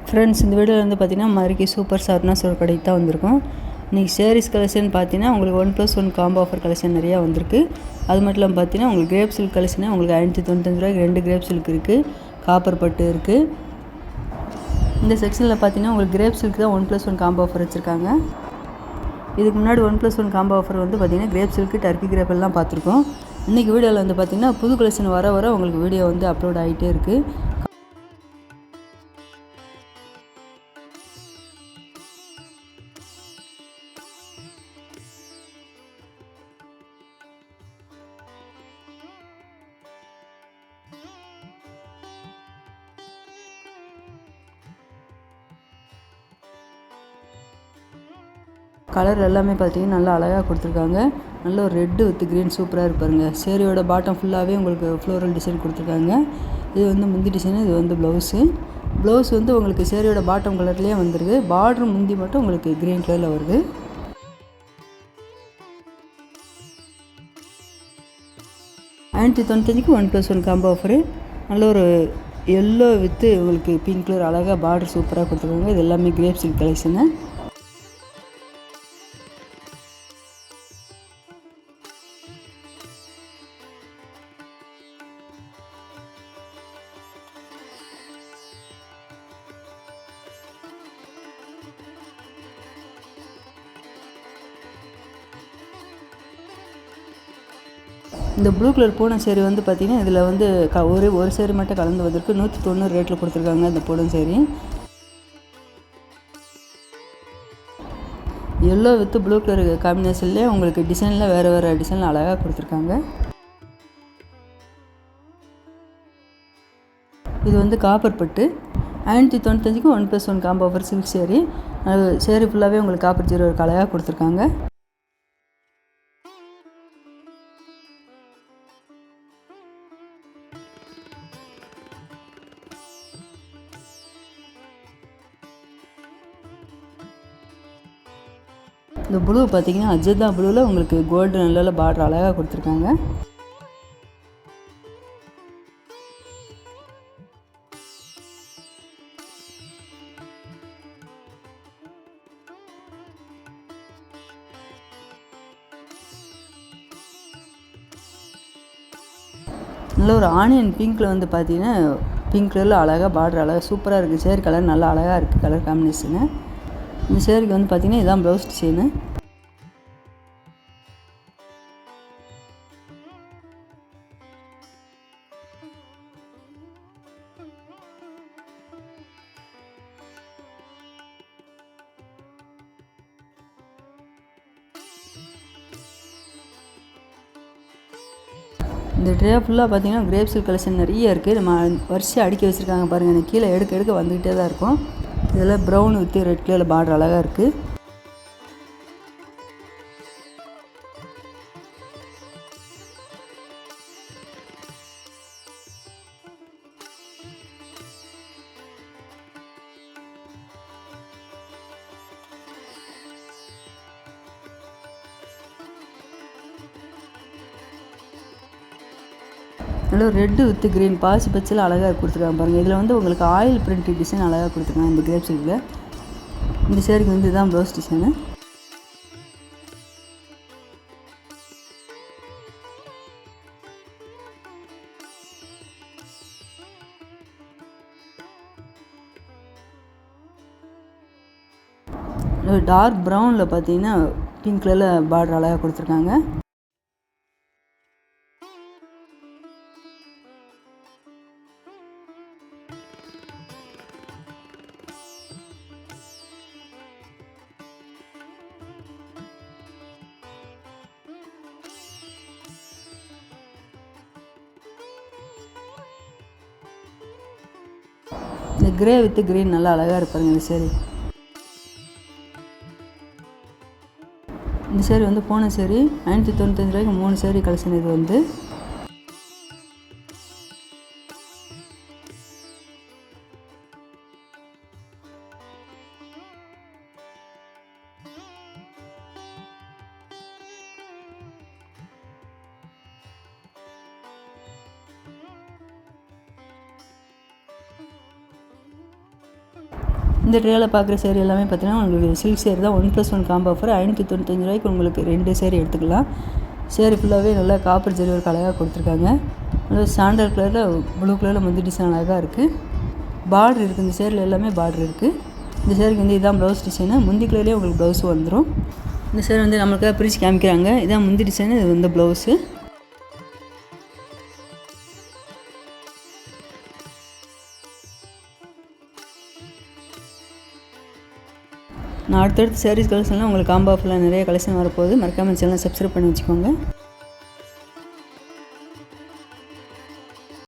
Friends, இந்த வீடியோவில் வந்து பார்த்தீங்கன்னா மதுரைக்கு சூப்பர் சரவணா ஸ்டோர் கடைக்கு தான் வந்திருக்கோம். இன்றைக்கி சேரீஸ் கலெக்ஷன் பார்த்தீங்கன்னா உங்களுக்கு 1+1 காம்போ ஆஃபர் கலெக்ஷன் நிறையா வந்திருக்கு. அது மட்டும் இல்லாமல் பார்த்தீங்கன்னா உங்களுக்கு கிரேப் சில்க் கலெக்ஷனே உங்களுக்கு 595 ரூபாய்க்கு 2 கிரேப் சில்க் இருக்குது, காப்பர் பட்டு இருக்குது. இந்த செக்ஷனில் பார்த்தீங்கன்னா உங்களுக்கு கிரேப் சில்க் தான் 1+1 காம்போ ஆஃபர் வச்சுருக்காங்க. இதுக்கு முன்னாடி 1+1 காம்போ ஆஃபர் வந்து பார்த்திங்கன்னா கிரேப் சில்க்கு, டர்க்கி கிரேப் எல்லாம் பார்த்துருக்கோம். இன்றைக்கி வீடியோவில் வந்து பார்த்திங்கன்னா புது கலெக்ஷன் வர உங்களுக்கு வீடியோ வந்து அப்லோட் ஆகிட்டே இருக்குது. கலர் எல்லாமே பார்த்தீங்கன்னா நல்லா அழகாக கொடுத்துருக்காங்க. நல்ல ஒரு ரெட்டு வித் க்ரீன் சூப்பராக இருப்பாருங்க. சேரீயோட பாட்டம் ஃபுல்லாகவே உங்களுக்கு ஃப்ளோரல் டிசைன் கொடுத்துருக்காங்க. இது வந்து முந்தி டிசைனு, இது வந்து ப்ளவுஸ் வந்து உங்களுக்கு சேரீயோட பாட்டம் கலர்லேயே வந்துடுது. பார்டர் முந்தி மட்டும் உங்களுக்கு க்ரீன் கலரில் வருது. $595க்கு 1+1 காம்போ ஆஃபரு. நல்ல ஒரு எல்லோ வித்து உங்களுக்கு பிங்க் கலர் அழகாக பார்டர் சூப்பராக கொடுத்துருக்காங்க. இது எல்லாமே கிரேப் சில்க் கலெக்ஷனு. இந்த ப்ளூ கலர் பூனம் சேரீ வந்து பார்த்திங்கன்னா இதில் வந்து ஒரு சேரீ மட்டும் கலந்து வந்திருக்கு. 190 ரேட்டில் கொடுத்துருக்காங்க இந்த Poonam sari. Yellow with blue colour காம்பினேஷன்லேயே உங்களுக்கு டிசைனில் வேறு டிசைனில் அழகாக கொடுத்துருக்காங்க. இது வந்து காப்பர் பட்டு. 595க்கு 1+1 combo offer silk sari. Sari ஃபுல்லாகவே உங்களுக்கு காப்பர் ஜீரோ அழகாக கொடுத்துருக்காங்க. இந்த ப்ளூ பார்த்தீங்கன்னா அஜந்தா ப்ளூவில் உங்களுக்கு கோல்டு நல்ல பார்டர் அழகாக கொடுத்துருக்காங்க. நல்ல ஒரு ஆனியன் பிங்க்கில் வந்து பார்த்தீங்கன்னா பிங்க் கலரில் அழகாக பார்டர் அழகாக சூப்பராக இருக்குது. சேரீ கலர் நல்லா அழகாக இருக்குது கலர் காம்பினேஷனு. இந்த சேரீக்கு வந்து பார்த்திங்கன்னா இதுதான் ப்ளவுஸ் டிசைனு. இந்த ட்ரே ஃபுல்லாக பார்த்தீங்கன்னா கிரேப் சில்க் கலெக்ஷன் நிறைய இருக்குது. நம்ம வரிசையாக அடுக்கி வச்சுருக்காங்க பாருங்கள். எனக்கு கீழே எடுக்க வந்துக்கிட்டே தான் இருக்கும். இதில் ப்ரௌன் வித் ரெட் கலரில் பார்டர் அழகாக இருக்குது. நல்ல ரெட்டு வித் க்ரீன் பாசி பச்சில் அழகாக கொடுத்துருக்காங்க பாருங்கள். இதில் வந்து உங்களுக்கு ஆயில் பிரிண்ட் டிசைன் அழகாக கொடுத்துருக்காங்க இந்த கிரேப் சில்கில். இந்த சேரீக்கு வந்து இதுதான் ப்ளவுஸ் டிசைனு. டார்க் ப்ரௌனில் பார்த்தீங்கன்னா பிங்க் கலரில் பார்டர் அழகாக கொடுத்துருக்காங்க. இந்த கிரே வித் க்ரீன் நல்லா அழகாக இருப்பாருங்க இந்த சேரீ. இந்த சேரீ வந்து போன சேரீ 595 ரூபாய்க்கு 3 சேரீ கலெக்ஷன். இது வந்து இந்த ட்ரேயில் பார்க்குற சேரீ எல்லாமே பார்த்தீங்கன்னா உங்களுக்கு சில்க் சேரீ தான். 1+1 காம்போ ஆஃபர். 595 ரூபாய்க்கு உங்களுக்கு 2 சேரீ எடுத்துக்கலாம். சேரீ ஃபுல்லாகவே நல்லா காப்பர் ஜரி ஒர்க் அழகாக கொடுத்துருக்காங்க. நல்லா சாண்டல் கலரில் ப்ளூ கலரில் முந்தி டிசைன் அழகாக இருக்குது. பார்டர் இருக்குது, இந்த சேரீயில் எல்லாமே பார்டர் இருக்குது. இந்த சேரீக்கு வந்து இதான் ப்ளவுஸ் டிசைனு. முந்தி கலர்லேயே உங்களுக்கு ப்ளவுஸ் வந்துடும். இந்த சேரீ வந்து நம்மளுக்காக பிரித்து காமிக்கிறாங்க. இதான் முந்தி டிசைனு, இது வந்து ப்ளவுஸு. நான் அடுத்தடுத்து சாரீஸ் கலெக்ஷன்லாம் உங்களுக்கு காம்போ ஆஃபரில் நிறைய கலெக்ஷன் வரப்போகுது. மறக்காமல் சேனலை சப்ஸ்கிரைப் பண்ணி வச்சுக்கோங்க.